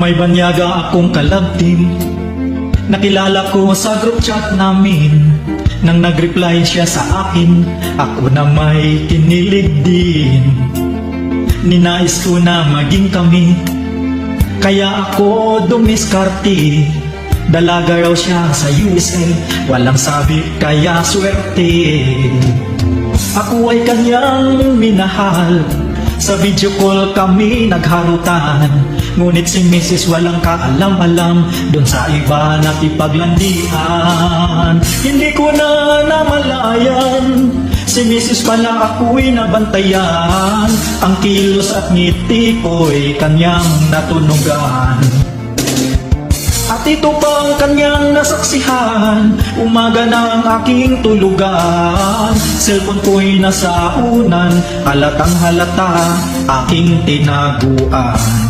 May banyaga akong kalabting, nakilala ko sa group chat namin. Nang nag-reply siya sa akin, ako na may kinilig din. Ninais ko na maging kami, kaya ako dumiskarte. Dalaga raw siya sa USA, walang sabi kaya swerte. Ako ay kanyang minahal, sa video call kami nagharutan. Ngunit si Mrs. walang kaalam-alam dun sa iba nakipaglandian. Hindi ko na namalayan, si Mrs. pala ako'y nabantayan. Ang kilos at ngiti ko'y kanyang natunugan. At ito pang kanyang nasaksihan, umaga na ang aking tulugan. Cellphone ko'y nasa unan, halatang halata aking tinaguan.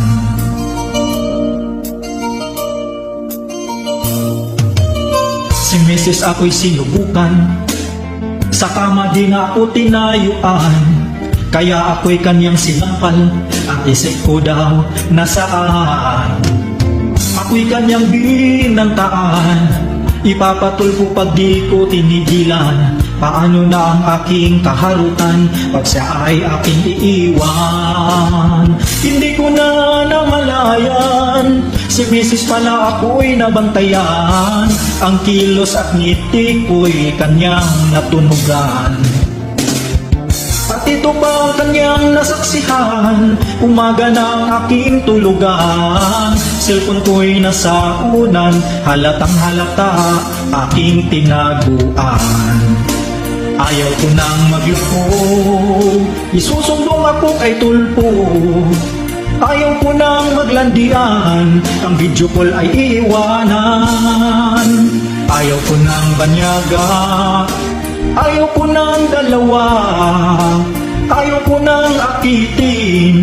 Si Mrs. ako'y sinubukan, sa kama di nga ako tinayuan. Kaya ako'y kanyang sinampal, at isip ko daw nasaan. Ako'y kanyang binantaan, ipapatulpo pag di ko tinigilan. Paano na ang aking kaharutan pag siya ay aking iiwan? Hindi ko na namalayan, si Mrs. pala ako'y nabantayan. Ang kilos at ngiti ko'y kanyang natunugan. At ito pa kanyang nasaksihan, umaga na ang aking tulugan. Cellphone ko'y nasa unan, halatang halata aking tinaguan. Ayaw ko nang maglako, isusumbong ako kay tulpo. Ayaw ko nang maglandian, ang video call ay iiwanan. Ayaw ko nang banyaga, ayaw ko nang dalawa, ayaw ko nang akitin.